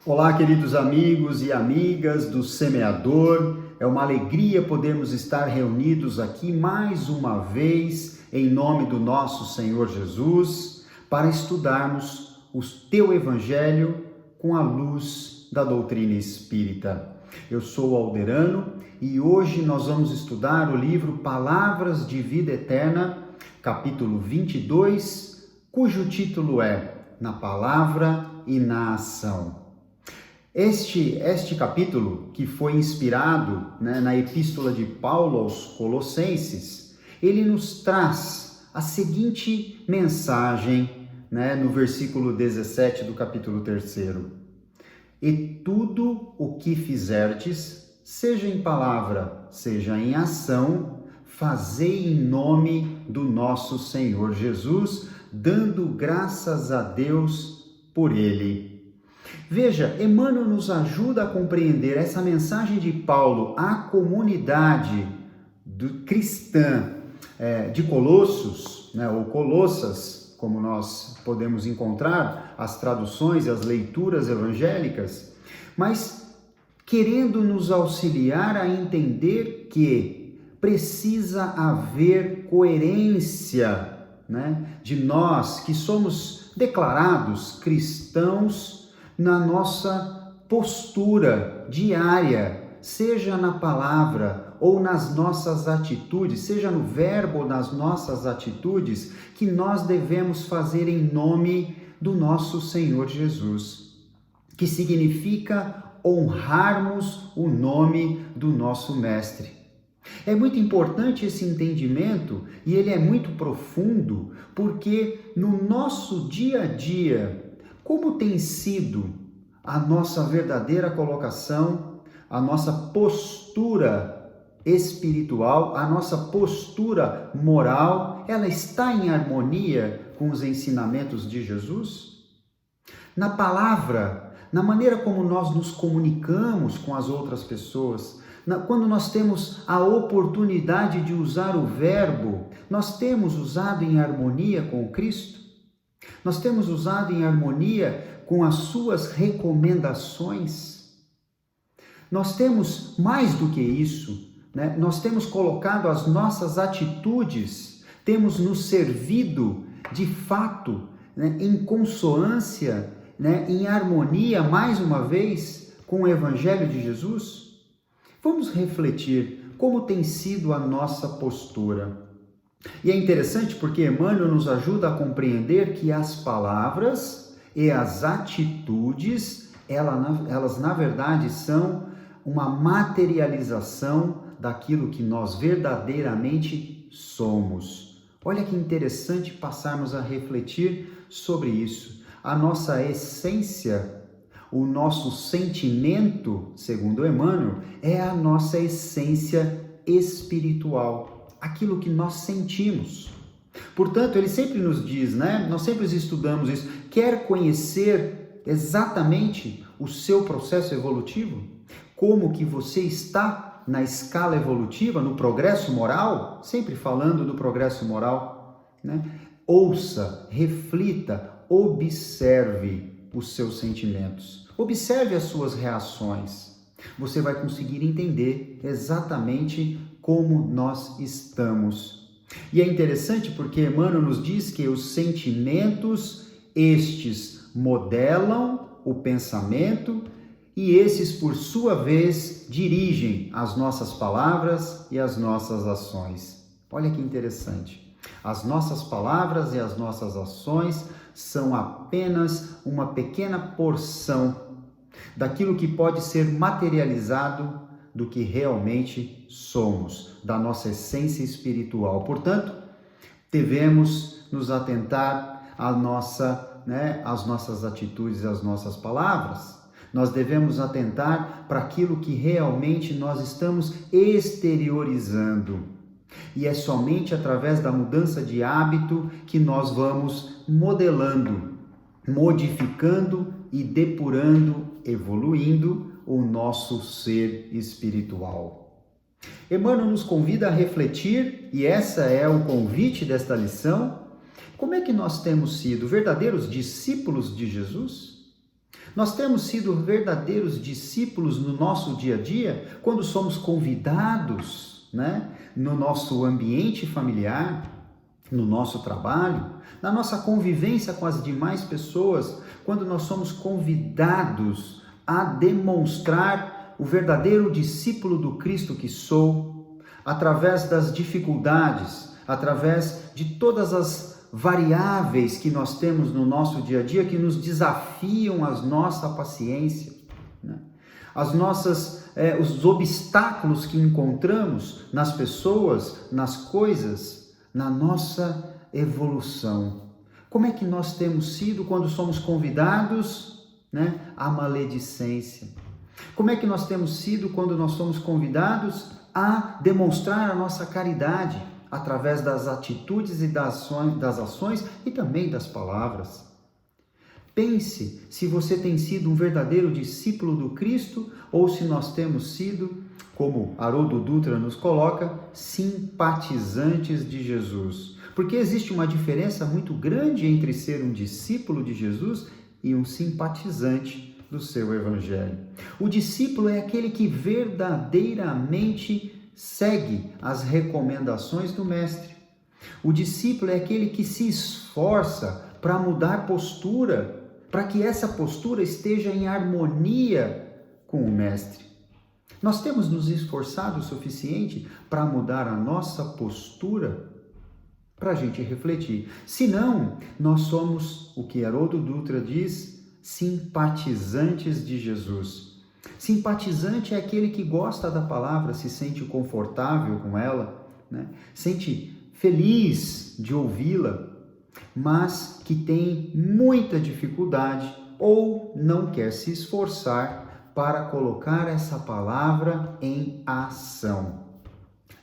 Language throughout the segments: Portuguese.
Olá, queridos amigos e amigas do Semeador. É uma alegria podermos estar reunidos aqui mais uma vez em nome do nosso Senhor Jesus para estudarmos o teu Evangelho com a luz da doutrina espírita. Eu sou Alderano e hoje nós vamos estudar o livro Palavras de Vida Eterna, capítulo 22, cujo título é Na Palavra e na Ação. Este capítulo, que foi inspirado na Epístola de Paulo aos Colossenses, ele nos traz a seguinte mensagem, no versículo 17 do capítulo 3. E tudo o que fizerdes, seja em palavra, seja em ação, fazei em nome do nosso Senhor Jesus, dando graças a Deus por ele. Veja, Emmanuel nos ajuda a compreender essa mensagem de Paulo à comunidade cristã de Colossos, ou Colossas, como nós podemos encontrar as traduções e as leituras evangélicas, mas querendo nos auxiliar a entender que precisa haver coerência, de nós que somos declarados cristãos na nossa postura diária, seja na palavra ou nas nossas atitudes, seja no verbo ou nas nossas atitudes, que nós devemos fazer em nome do nosso Senhor Jesus, que significa honrarmos o nome do nosso Mestre. É muito importante esse entendimento e ele é muito profundo, porque no nosso dia a dia, como tem sido a nossa verdadeira colocação, a nossa postura espiritual, a nossa postura moral, ela está em harmonia com os ensinamentos de Jesus? Na palavra, na maneira como nós nos comunicamos com as outras pessoas, quando nós temos a oportunidade de usar o verbo, nós temos usado em harmonia com Cristo? Nós temos usado em harmonia com as suas recomendações? Nós temos mais do que isso, nós temos colocado as nossas atitudes, temos nos servido de fato, em consonância, em harmonia, mais uma vez, com o Evangelho de Jesus? Vamos refletir como tem sido a nossa postura. E é interessante porque Emmanuel nos ajuda a compreender que as palavras e as atitudes, elas na verdade são uma materialização daquilo que nós verdadeiramente somos. Olha que interessante passarmos a refletir sobre isso. A nossa essência, o nosso sentimento, segundo Emmanuel, é a nossa essência espiritual. Aquilo que nós sentimos. Portanto, ele sempre nos diz, nós sempre estudamos isso, quer conhecer exatamente o seu processo evolutivo? Como que você está na escala evolutiva, no progresso moral? Sempre falando do progresso moral, Ouça, reflita, observe os seus sentimentos, observe as suas reações. Você vai conseguir entender exatamente como nós estamos. E é interessante porque Emmanuel nos diz que os sentimentos, estes modelam o pensamento e esses, por sua vez, dirigem as nossas palavras e as nossas ações. Olha que interessante. As nossas palavras e as nossas ações são apenas uma pequena porção daquilo que pode ser materializado do que realmente somos, da nossa essência espiritual. Portanto, devemos nos atentar às nossas atitudes e às nossas palavras. Nós devemos atentar para aquilo que realmente nós estamos exteriorizando. E é somente através da mudança de hábito que nós vamos modelando, modificando e depurando, evoluindo o nosso ser espiritual. Emmanuel nos convida a refletir, e essa é o convite desta lição, como é que nós temos sido verdadeiros discípulos de Jesus? Nós temos sido verdadeiros discípulos no nosso dia a dia quando somos convidados, né, no nosso ambiente familiar, no nosso trabalho, na nossa convivência com as demais pessoas, quando nós somos convidados a demonstrar o verdadeiro discípulo do Cristo que sou, através das dificuldades, através de todas as variáveis que nós temos no nosso dia a dia que nos desafiam a nossa paciência, né? Os obstáculos que encontramos nas pessoas, nas coisas, na nossa evolução. Como é que nós temos sido quando somos convidados, né, à maledicência? Como é que nós temos sido quando nós somos convidados a demonstrar a nossa caridade através das atitudes e das ações e também das palavras? Pense se você tem sido um verdadeiro discípulo do Cristo ou se nós temos sido, como Haroldo Dutra nos coloca, simpatizantes de Jesus. Porque existe uma diferença muito grande entre ser um discípulo de Jesus e um simpatizante do seu evangelho. O discípulo é aquele que verdadeiramente segue as recomendações do mestre. O discípulo é aquele que se esforça para mudar postura, para que essa postura esteja em harmonia com o mestre. Nós temos nos esforçado o suficiente para mudar a nossa postura? Para a gente refletir. Senão, nós somos, o que Haroldo Dutra diz, simpatizantes de Jesus. Simpatizante é aquele que gosta da palavra, se sente confortável com ela, né? Sente feliz de ouvi-la, mas que tem muita dificuldade ou não quer se esforçar para colocar essa palavra em ação.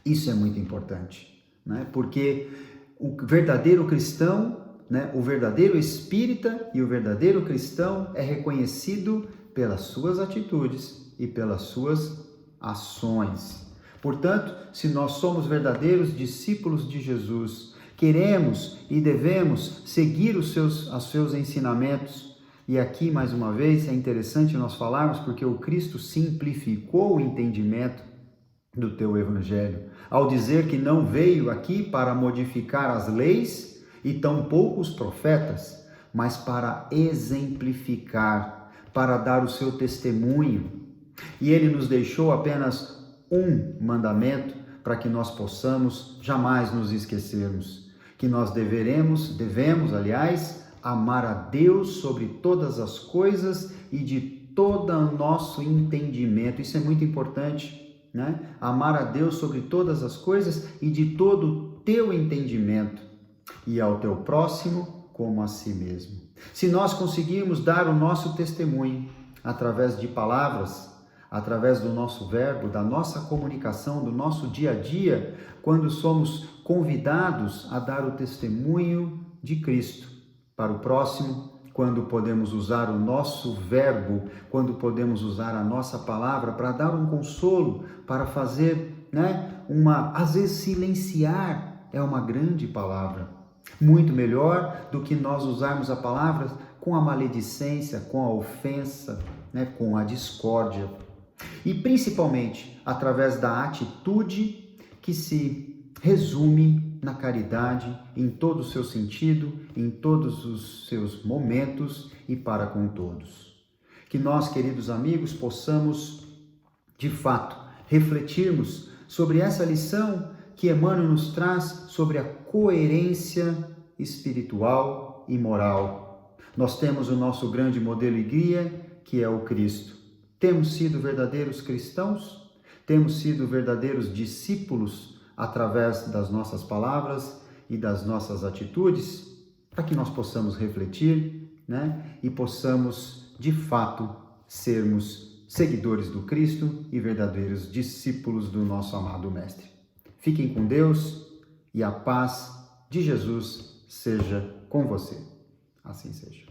Isso é muito importante, né? Porque o verdadeiro cristão, né, o verdadeiro espírita e o verdadeiro cristão é reconhecido pelas suas atitudes e pelas suas ações. Portanto, se nós somos verdadeiros discípulos de Jesus, queremos e devemos seguir os seus ensinamentos. E aqui, mais uma vez, é interessante nós falarmos porque o Cristo simplificou o entendimento do teu evangelho, ao dizer que não veio aqui para modificar as leis e tampouco os profetas, mas para exemplificar, para dar o seu testemunho. E ele nos deixou apenas um mandamento para que nós possamos jamais nos esquecermos, que nós devemos, amar a Deus sobre todas as coisas e de todo o nosso entendimento. Isso é muito importante, né? Amar a Deus sobre todas as coisas e de todo o teu entendimento, e ao teu próximo como a si mesmo. Se nós conseguirmos dar o nosso testemunho através de palavras, através do nosso verbo, da nossa comunicação, do nosso dia a dia, quando somos convidados a dar o testemunho de Cristo para o próximo, quando podemos usar o nosso verbo, quando podemos usar a nossa palavra para dar um consolo, para fazer, às vezes silenciar é uma grande palavra. Muito melhor do que nós usarmos a palavra com a maledicência, com a ofensa, com a discórdia. E principalmente através da atitude que se resume na caridade em todo o seu sentido, em todos os seus momentos e para com todos. Que nós, queridos amigos, possamos, de fato, refletirmos sobre essa lição que Emmanuel nos traz sobre a coerência espiritual e moral. Nós temos o nosso grande modelo e guia, que é o Cristo. Temos sido verdadeiros cristãos? Temos sido verdadeiros discípulos através das nossas palavras e das nossas atitudes? Para que nós possamos refletir, e possamos, de fato, sermos seguidores do Cristo e verdadeiros discípulos do nosso amado Mestre. Fiquem com Deus e a paz de Jesus seja com você. Assim seja.